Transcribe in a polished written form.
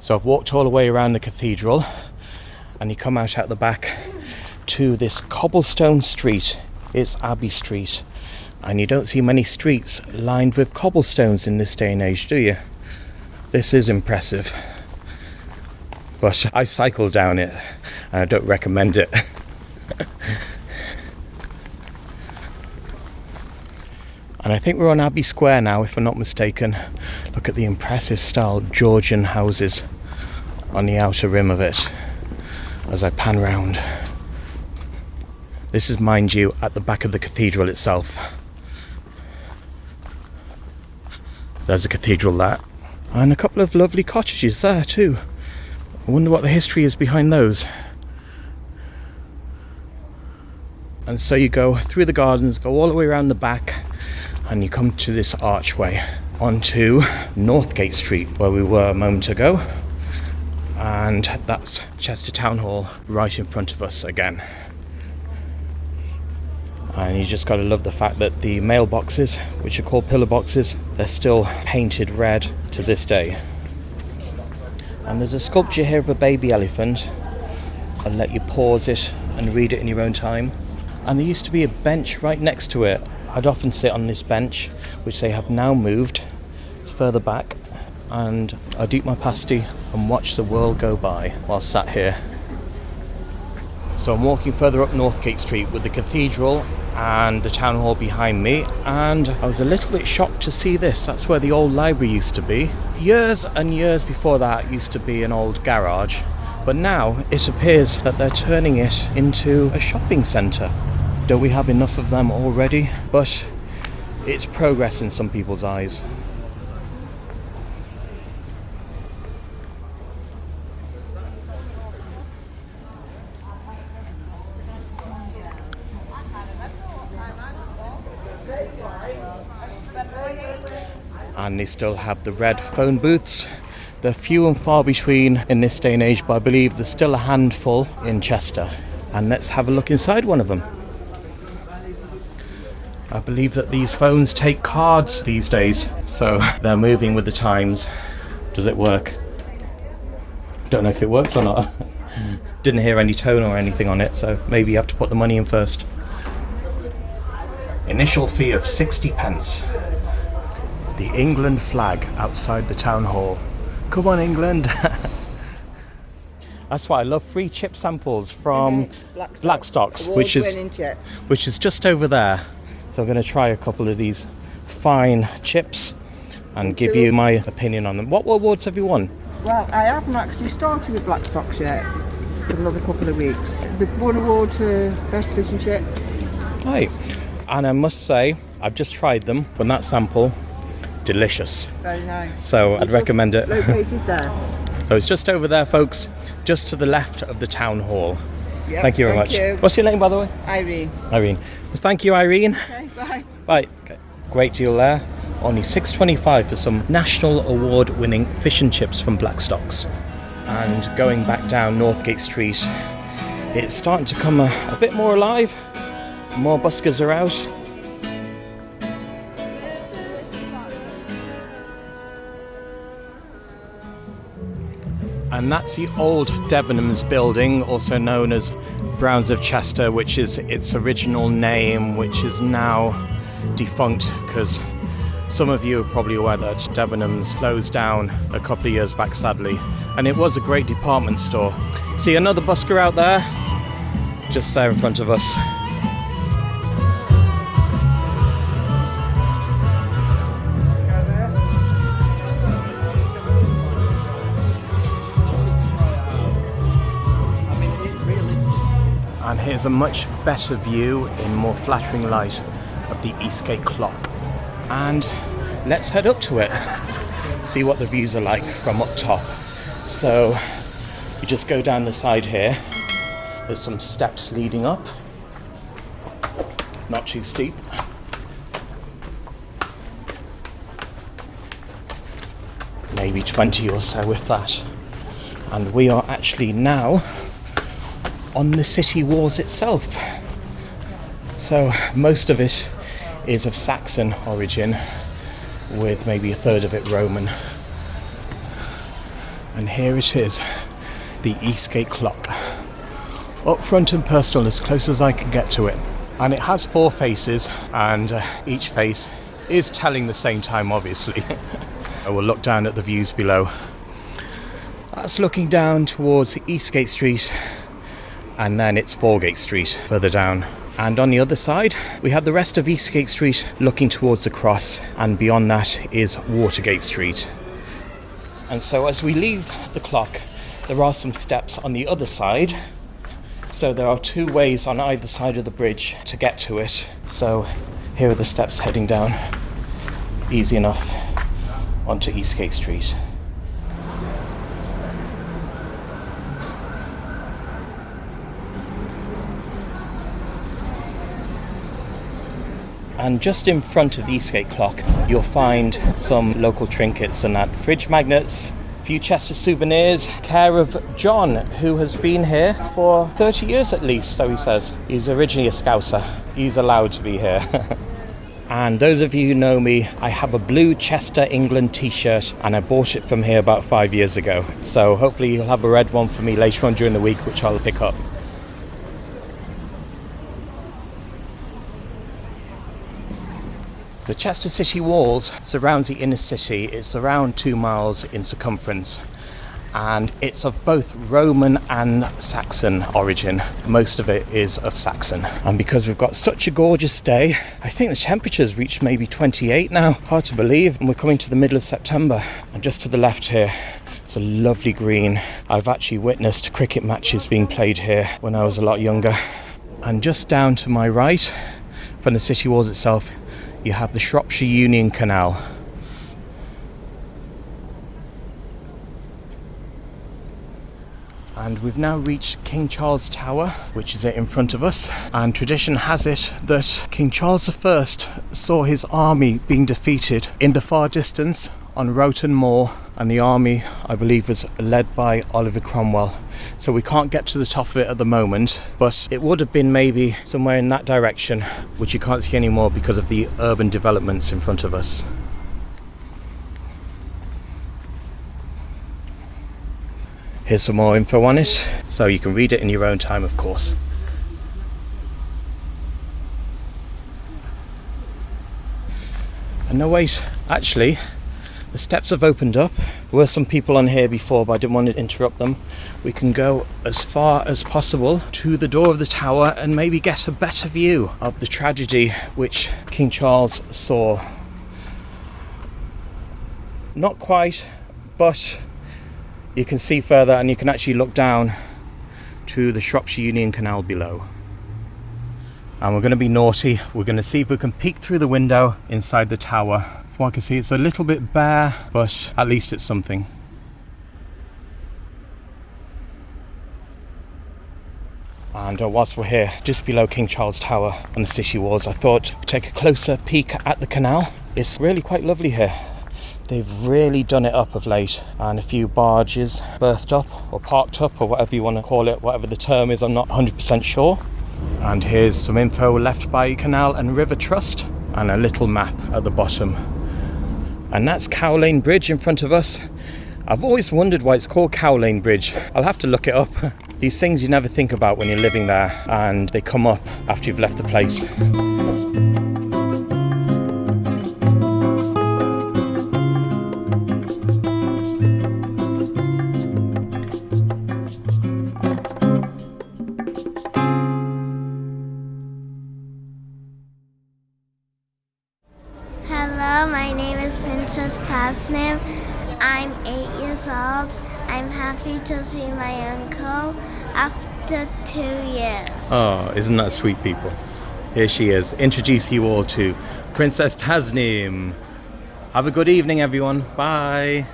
So I've walked all the way around the cathedral, and you come out the back to this cobblestone street. It's Abbey Street, and you don't see many streets lined with cobblestones in this day and age, do you? This is impressive, but I cycle down it and I don't recommend it. And I think we're on Abbey Square now, if I'm not mistaken. Look at the impressive style Georgian houses on the outer rim of it as I pan round. This is, mind you, at the back of the cathedral itself. There's a cathedral there. And a couple of lovely cottages there too. I wonder what the history is behind those. And so you go through the gardens, go all the way around the back, and you come to this archway onto Northgate Street, where we were a moment ago. And that's Chester Town Hall right in front of us again. And you just got to love the fact that the mailboxes, which are called pillarboxes, they're still painted red to this day. And there's a sculpture here of a baby elephant. I'll let you pause it and read it in your own time. And there used to be a bench right next to it. I'd often sit on this bench, which they have now moved further back, and I'd eat my pasty and watch the world go by while sat here. So I'm walking further up Northgate Street with the cathedral and the town hall behind me, and I was a little bit shocked to see this. That's where the old library used to be. Years and years before that, it used to be an old garage, but now it appears that they're turning it into a shopping centre. Don't we have enough of them already? But it's progress in some people's eyes. And they still have the red phone booths. They're few and far between in this day and age, but I believe there's still a handful in Chester. And let's have a look inside one of them. I believe that these phones take cards these days, so they're moving with the times. Does it work? Don't know if it works or not. Didn't hear any tone or anything on it, so maybe you have to put the money in first. Initial fee of 60p. The England flag outside the town hall. Come on, England! That's why I love free chip samples from Blackstocks, which is just over there. So I'm going to try a couple of these fine chips and give you my opinion on them. What awards have you won? Well, I haven't actually started with Blackstocks yet. For another couple of weeks. They've won an award for best fish and chips. Right. And I must say, I've just tried them, but that sample, delicious. Very nice. So I'd recommend it. Located there. So it's just over there, folks, just to the left of the town hall. Yep, thank you very much. You. What's your name, by the way? Irene. Irene. Well, thank you, Irene. Okay, bye. Bye. Okay. Great deal there. Only $6.25 for some national award-winning fish and chips from Blackstocks. And going back down Northgate Street, it's starting to come a bit more alive. More buskers are out. And that's the old Debenhams building, also known as Browns of Chester, which is its original name, which is now defunct because some of you are probably aware that Debenhams closed down a couple of years back, sadly. And it was a great department store. See another busker out there? Just there in front of us. And here's a much better view in more flattering light of the Eastgate clock. And let's head up to it, see what the views are like from up top. So you just go down the side here. There's some steps leading up, not too steep. Maybe 20 or so with that. And we are actually now on the city walls itself. So most of it is of Saxon origin, with maybe a third of it Roman. And here it is, the Eastgate clock. Up front and personal, as close as I can get to it. And it has 4 faces, and each face is telling the same time, obviously. I will look down at the views below. That's looking down towards Eastgate Street, and then it's Foregate Street further down. And on the other side, we have the rest of Eastgate Street looking towards the cross, and beyond that is Watergate Street. And so as we leave the clock, there are some steps on the other side. So there are 2 ways on either side of the bridge to get to it. So here are the steps heading down. Easy enough onto Eastgate Street. And just in front of the Eastgate clock, you'll find some local trinkets and that. Fridge magnets, a few Chester souvenirs, care of John, who has been here for 30 years at least, so he says. He's originally a Scouser. He's allowed to be here. And those of you who know me, I have a blue Chester, England t-shirt, and I bought it from here about 5 years ago. So hopefully you'll have a red one for me later on during the week, which I'll pick up. The Chester City Walls surrounds the inner city. It's around 2 miles in circumference, and it's of both Roman and Saxon origin. Most of it is of Saxon. And because we've got such a gorgeous day, I think the temperature's reached maybe 28 now. Hard to believe. And we're coming to the middle of September. And just to the left here, it's a lovely green. I've actually witnessed cricket matches being played here when I was a lot younger. And just down to my right, from the city walls itself, you have the Shropshire Union Canal. And we've now reached King Charles Tower, which is in front of us. And tradition has it that King Charles I saw his army being defeated in the far distance on Rowton Moor, and the army, I believe, was led by Oliver Cromwell. So we can't get to the top of it at the moment, but it would have been maybe somewhere in that direction, which you can't see anymore because of the urban developments in front of us. Here's some more info on it, so you can read it in your own time, of course. And no, wait, actually, the steps have opened up. There were some people on here before, but I didn't want to interrupt them. We can go as far as possible to the door of the tower and maybe get a better view of the tragedy which King Charles saw. Not quite, but you can see further, and you can actually look down to the Shropshire Union Canal below. And we're going to be naughty. We're going to see if we can peek through the window inside the tower. From what I can see, it's a little bit bare, but at least it's something. And whilst we're here, just below King Charles Tower on the city walls, I thought I'd take a closer peek at the canal. It's really quite lovely here. They've really done it up of late, and a few barges berthed up or parked up, or whatever you want to call it, whatever the term is, I'm not 100% sure. And here's some info left by Canal and River Trust, and a little map at the bottom. And that's Cow Lane Bridge in front of us. I've always wondered why it's called Cow Lane Bridge. I'll have to look it up. These things you never think about when you're living there, and they come up after you've left the place. Hello, my name is Princess Tasnim. I'm 8 years old. I'm happy to see my uncle after 2 years. Oh, isn't that sweet, people? Here she is. Introduce you all to Princess Tasnim. Have a good evening, everyone. Bye.